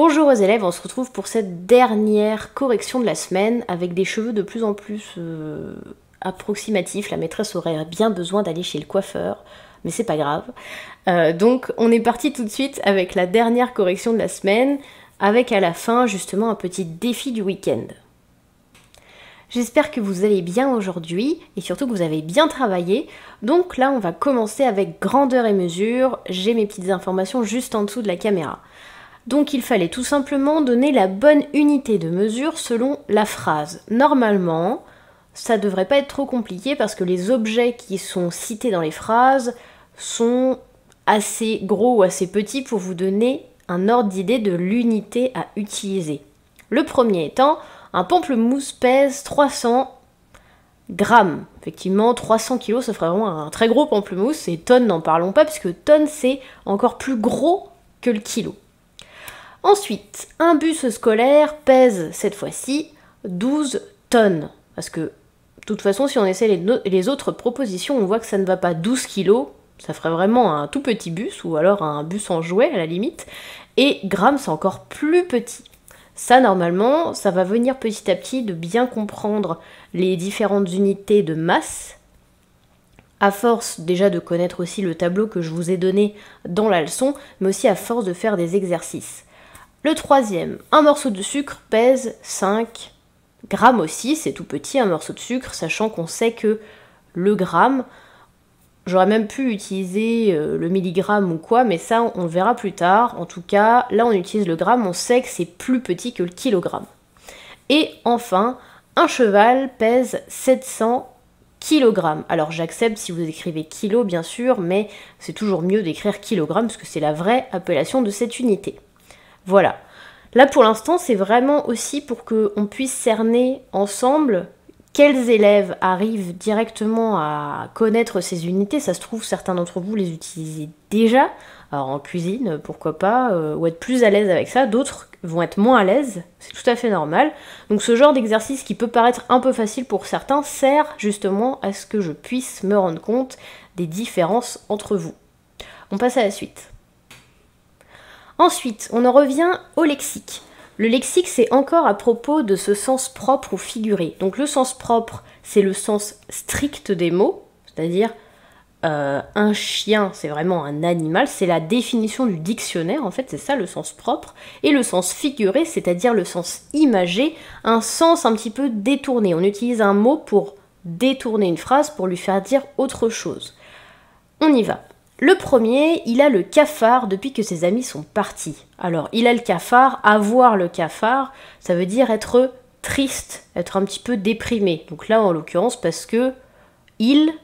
Bonjour aux élèves, on se retrouve pour cette dernière correction de la semaine avec des cheveux de plus en plus approximatifs. La maîtresse aurait bien besoin d'aller chez le coiffeur, mais c'est pas grave. Donc on est parti tout de suite avec la dernière correction de la semaine, avec à la fin justement un petit défi du week-end. J'espère que vous allez bien aujourd'hui et surtout que vous avez bien travaillé. Donc là on va commencer avec grandeur et mesure. J'ai mes petites informations juste en dessous de la caméra. Donc il fallait tout simplement donner la bonne unité de mesure selon la phrase. Normalement, ça devrait pas être trop compliqué parce que les objets qui sont cités dans les phrases sont assez gros ou assez petits pour vous donner un ordre d'idée de l'unité à utiliser. Le premier étant, un pamplemousse pèse 300 grammes. Effectivement, 300 kilos, ça ferait vraiment un très gros pamplemousse, et tonnes, n'en parlons pas, puisque tonnes, c'est encore plus gros que le kilo. Ensuite, un bus scolaire pèse, cette fois-ci, 12 tonnes. Parce que, de toute façon, si on essaie les autres propositions, on voit que ça ne va pas 12 kilos. Ça ferait vraiment un tout petit bus, ou alors un bus en jouet, à la limite. Et grammes, c'est encore plus petit. Ça, normalement, ça va venir petit à petit de bien comprendre les différentes unités de masse, à force déjà de connaître aussi le tableau que je vous ai donné dans la leçon, mais aussi à force de faire des exercices. Le troisième, un morceau de sucre pèse 5 grammes aussi, c'est tout petit un morceau de sucre, sachant qu'on sait que le gramme, j'aurais même pu utiliser le milligramme ou quoi, mais ça on le verra plus tard. En tout cas, là on utilise le gramme, on sait que c'est plus petit que le kilogramme. Et enfin, un cheval pèse 700 kilogrammes. Alors j'accepte si vous écrivez kilo bien sûr, mais c'est toujours mieux d'écrire kilogramme parce que c'est la vraie appellation de cette unité. Voilà. Là pour l'instant c'est vraiment aussi pour qu'on puisse cerner ensemble quels élèves arrivent directement à connaître ces unités. Ça se trouve certains d'entre vous les utilisez déjà, alors en cuisine pourquoi pas, ou être plus à l'aise avec ça, d'autres vont être moins à l'aise, c'est tout à fait normal. Donc ce genre d'exercice qui peut paraître un peu facile pour certains sert justement à ce que je puisse me rendre compte des différences entre vous. On passe à la suite. Ensuite, on en revient au lexique. Le lexique, c'est encore à propos de ce sens propre ou figuré. Donc le sens propre, c'est le sens strict des mots, c'est-à-dire un chien, c'est vraiment un animal, c'est la définition du dictionnaire, en fait, c'est ça le sens propre. Et le sens figuré, c'est-à-dire le sens imagé, un sens un petit peu détourné. On utilise un mot pour détourner une phrase, pour lui faire dire autre chose. On y va. Le premier, il a le cafard depuis que ses amis sont partis. Alors, il a le cafard, avoir le cafard, ça veut dire être triste, être un petit peu déprimé. Donc là, en l'occurrence, parce que il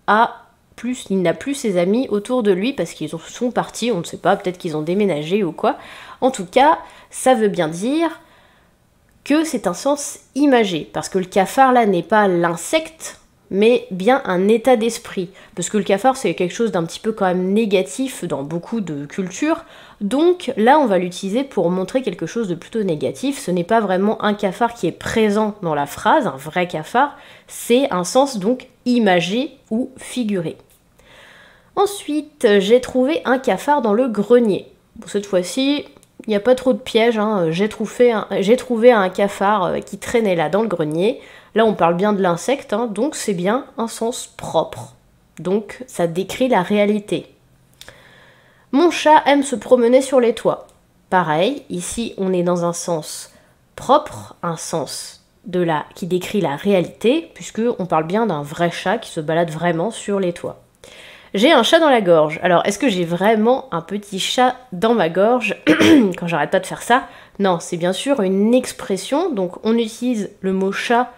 n'a plus ses amis autour de lui parce qu'ils sont partis, on ne sait pas, peut-être qu'ils ont déménagé ou quoi. En tout cas, ça veut bien dire que c'est un sens imagé, parce que le cafard là n'est pas l'insecte, mais bien un état d'esprit. Parce que le cafard, c'est quelque chose d'un petit peu quand même négatif dans beaucoup de cultures, donc là, on va l'utiliser pour montrer quelque chose de plutôt négatif. Ce n'est pas vraiment un cafard qui est présent dans la phrase, un vrai cafard, c'est un sens donc imagé ou figuré. Ensuite, j'ai trouvé un cafard dans le grenier. Bon, cette fois-ci, il n'y a pas trop de pièges, hein. J'ai trouvé un cafard qui traînait là dans le grenier. Là, on parle bien de l'insecte, hein, donc c'est bien un sens propre. Donc, ça décrit la réalité. Mon chat aime se promener sur les toits. Pareil, ici, on est dans un sens propre, un sens qui décrit la réalité, puisqu'on parle bien d'un vrai chat qui se balade vraiment sur les toits. J'ai un chat dans la gorge. Alors, est-ce que j'ai vraiment un petit chat dans ma gorge quand j'arrête pas de faire ça? Non, c'est bien sûr une expression, donc on utilise le mot chat,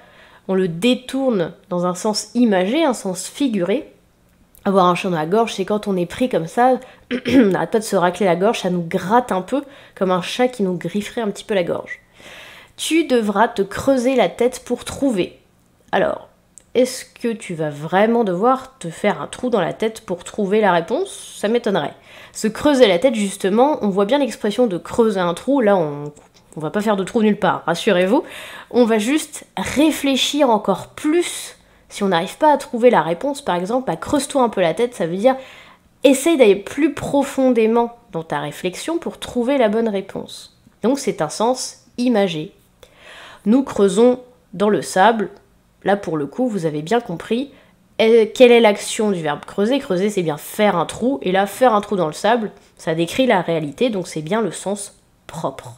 on le détourne dans un sens imagé, un sens figuré. Avoir un chat dans la gorge, c'est quand on est pris comme ça, on n'arrête pas de se racler la gorge, ça nous gratte un peu, comme un chat qui nous grifferait un petit peu la gorge. Tu devras te creuser la tête pour trouver. Alors, est-ce que tu vas vraiment devoir te faire un trou dans la tête pour trouver la réponse? Ça m'étonnerait. Se creuser la tête, justement, on voit bien l'expression de creuser un trou, là on va pas faire de trou nulle part, rassurez-vous. On va juste réfléchir encore plus. Si on n'arrive pas à trouver la réponse, par exemple, creuse-toi un peu la tête, ça veut dire essaye d'aller plus profondément dans ta réflexion pour trouver la bonne réponse. Donc c'est un sens imagé. Nous creusons dans le sable. Là pour le coup, vous avez bien compris. Quelle est l'action du verbe creuser? Creuser, c'est bien faire un trou. Et là, faire un trou dans le sable, ça décrit la réalité, donc c'est bien le sens propre.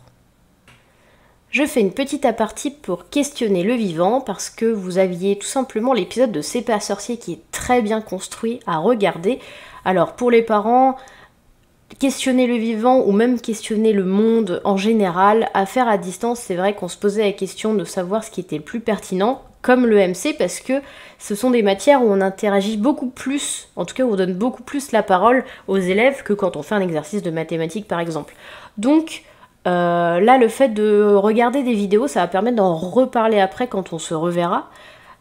Je fais une petite apartie pour questionner le vivant, parce que vous aviez tout simplement l'épisode de C'est pas sorcier qui est très bien construit à regarder. Alors pour les parents, questionner le vivant ou même questionner le monde en général, à faire à distance, c'est vrai qu'on se posait la question de savoir ce qui était le plus pertinent, comme le MC, parce que ce sont des matières où on interagit beaucoup plus, en tout cas où on donne beaucoup plus la parole aux élèves que quand on fait un exercice de mathématiques par exemple. Donc là, le fait de regarder des vidéos, ça va permettre d'en reparler après quand on se reverra.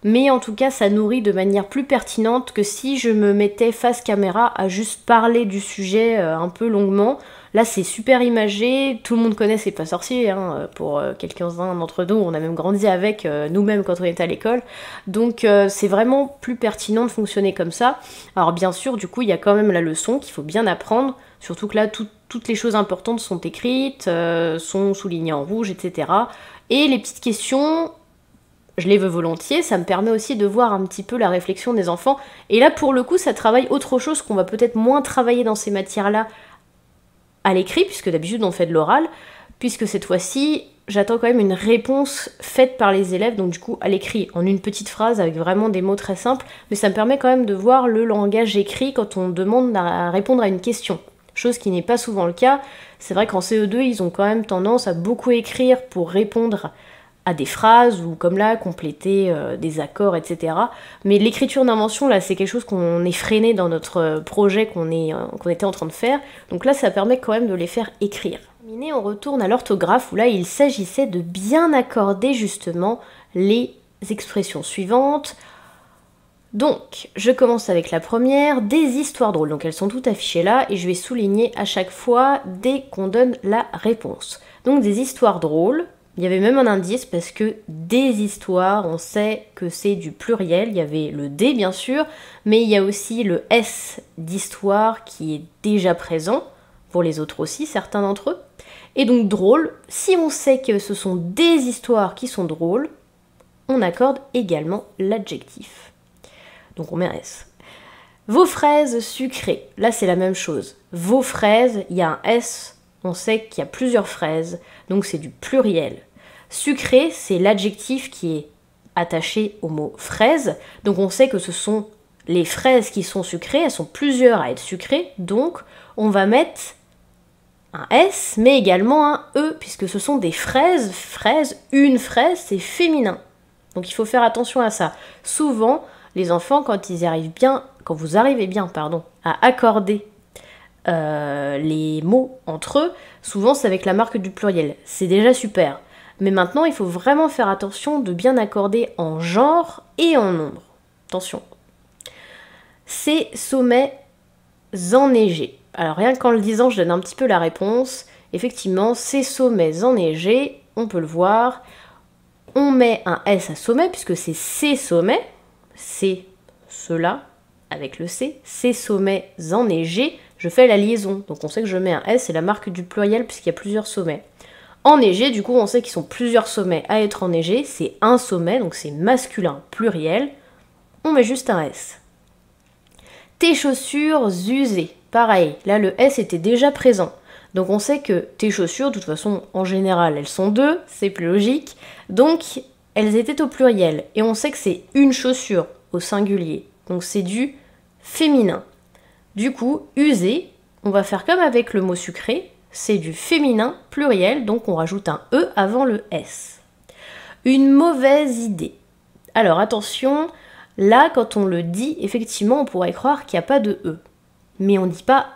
Mais en tout cas, ça nourrit de manière plus pertinente que si je me mettais face caméra à juste parler du sujet un peu longuement. Là, c'est super imagé, tout le monde connaît C'est pas sorcier, hein, pour quelques-uns d'entre nous, on a même grandi avec nous-mêmes quand on était à l'école. Donc c'est vraiment plus pertinent de fonctionner comme ça. Alors bien sûr, du coup, il y a quand même la leçon qu'il faut bien apprendre, surtout que là, toutes les choses importantes sont écrites, sont soulignées en rouge, etc. Et les petites questions, je les veux volontiers, ça me permet aussi de voir un petit peu la réflexion des enfants. Et là, pour le coup, ça travaille autre chose qu'on va peut-être moins travailler dans ces matières-là à l'écrit, puisque d'habitude on fait de l'oral, puisque cette fois-ci, j'attends quand même une réponse faite par les élèves, donc du coup à l'écrit, en une petite phrase, avec vraiment des mots très simples, mais ça me permet quand même de voir le langage écrit quand on demande à répondre à une question. Chose qui n'est pas souvent le cas. C'est vrai qu'en CE2, ils ont quand même tendance à beaucoup écrire pour répondre à des phrases ou comme là compléter des accords, etc. Mais l'écriture d'invention, là, c'est quelque chose qu'on est freiné dans notre projet qu'on était en train de faire. Donc là, ça permet quand même de les faire écrire. On retourne à l'orthographe où là, il s'agissait de bien accorder justement les expressions suivantes. Donc, je commence avec la première, des histoires drôles. Donc elles sont toutes affichées là et je vais souligner à chaque fois dès qu'on donne la réponse. Donc des histoires drôles. Il y avait même un indice parce que des histoires, on sait que c'est du pluriel. Il y avait le D bien sûr, mais il y a aussi le S d'histoire qui est déjà présent, pour les autres aussi, certains d'entre eux. Et donc drôle, si on sait que ce sont des histoires qui sont drôles, on accorde également l'adjectif. Donc on met un S. Vos fraises sucrées, là c'est la même chose. Vos fraises, il y a un S, on sait qu'il y a plusieurs fraises, donc c'est du pluriel. Sucré, c'est l'adjectif qui est attaché au mot fraise, donc on sait que ce sont les fraises qui sont sucrées, elles sont plusieurs à être sucrées, donc on va mettre un S, mais également un E, puisque ce sont des fraises. Fraise, une fraise, c'est féminin. Donc il faut faire attention à ça. Souvent, les enfants, quand vous arrivez bien, à accorder les mots entre eux, souvent c'est avec la marque du pluriel. C'est déjà super. Mais maintenant, il faut vraiment faire attention de bien accorder en genre et en nombre. Attention. Ces sommets enneigés. Alors rien qu'en le disant, je donne un petit peu la réponse. Effectivement, ces sommets enneigés, on peut le voir. On met un S à sommet, puisque c'est ces sommets. C'est ceux-là, avec le C. Ces sommets enneigés, je fais la liaison. Donc on sait que je mets un S, c'est la marque du pluriel, puisqu'il y a plusieurs sommets. Enneigés, du coup, on sait qu'ils sont plusieurs sommets à être enneigés. C'est un sommet, donc c'est masculin pluriel. On met juste un S. Tes chaussures usées. Pareil, là le S était déjà présent. Donc on sait que tes chaussures, de toute façon, en général, elles sont deux, c'est plus logique. Donc elles étaient au pluriel. Et on sait que c'est une chaussure au singulier. Donc c'est du féminin. Du coup, usé, on va faire comme avec le mot sucré. C'est du féminin pluriel, donc on rajoute un E avant le S. Une mauvaise idée. Alors attention, là quand on le dit, effectivement on pourrait croire qu'il n'y a pas de E. Mais on ne dit pas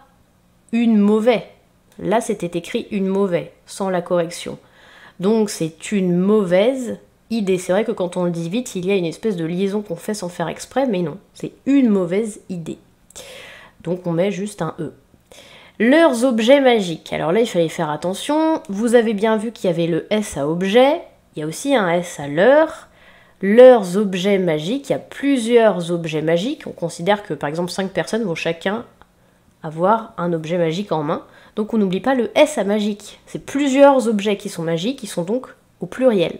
une mauvaise. Là c'était écrit une mauvaise, sans la correction. Donc c'est une mauvaise idée. C'est vrai que quand on le dit vite, il y a une espèce de liaison qu'on fait sans faire exprès, mais non, c'est une mauvaise idée. Donc on met juste un E. Leurs objets magiques. Alors là, il fallait faire attention. Vous avez bien vu qu'il y avait le S à objet. Il y a aussi un S à leur. Leurs objets magiques. Il y a plusieurs objets magiques. On considère que, par exemple, 5 personnes vont chacun avoir un objet magique en main. Donc on n'oublie pas le S à magique. C'est plusieurs objets qui sont magiques, qui sont donc au pluriel.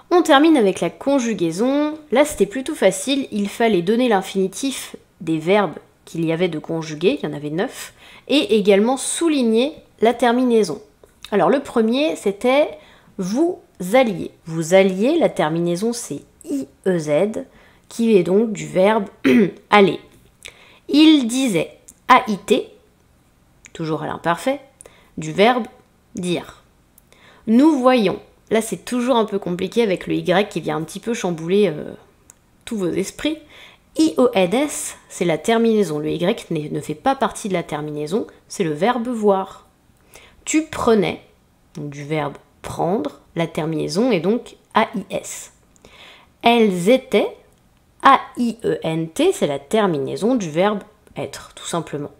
On termine avec la conjugaison. Là, c'était plutôt facile. Il fallait donner l'infinitif des verbes qu'il y avait de conjuguer, il y en avait 9, et également souligner la terminaison. Alors le premier, c'était vous alliez. Vous alliez, la terminaison c'est IEZ, qui est donc du verbe aller. Il disait AIT, toujours à l'imparfait, du verbe dire. Nous voyons. Là, c'est toujours un peu compliqué avec le Y qui vient un petit peu chambouler tous vos esprits. IONS, c'est la terminaison. Le Y ne fait pas partie de la terminaison, c'est le verbe voir. Tu prenais, donc du verbe prendre, la terminaison est donc AIS. Elles étaient, AIENT, c'est la terminaison du verbe être, tout simplement.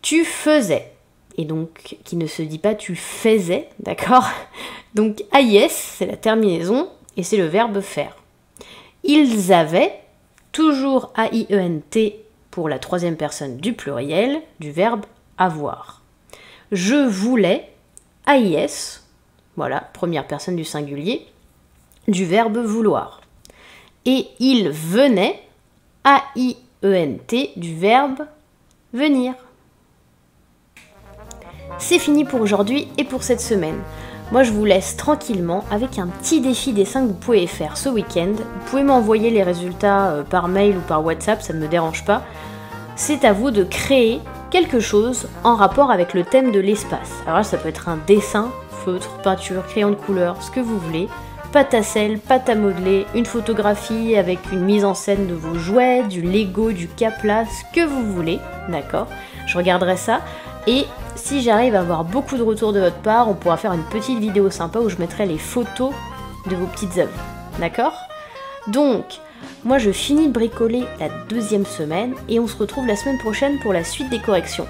Tu faisais, et donc qui ne se dit pas tu faisais, d'accord? Donc AIS, c'est la terminaison et c'est le verbe faire. Ils avaient, toujours AIENT pour la troisième personne du pluriel, du verbe avoir. Je voulais, AIS, voilà, première personne du singulier, du verbe vouloir. Et il venait, AIENT, du verbe venir. C'est fini pour aujourd'hui et pour cette semaine. Moi, je vous laisse tranquillement avec un petit défi dessin que vous pouvez faire ce week-end. Vous pouvez m'envoyer les résultats par mail ou par WhatsApp, ça ne me dérange pas. C'est à vous de créer quelque chose en rapport avec le thème de l'espace. Alors là, ça peut être un dessin, feutre, peinture, crayon de couleur, ce que vous voulez. Pâte à sel, pâte à modeler, une photographie avec une mise en scène de vos jouets, du Lego, du Capla, ce que vous voulez, d'accord? Je regarderai ça. Et si j'arrive à avoir beaucoup de retours de votre part, on pourra faire une petite vidéo sympa où je mettrai les photos de vos petites œuvres. D'accord? Donc, moi je finis de bricoler la deuxième semaine et on se retrouve la semaine prochaine pour la suite des corrections.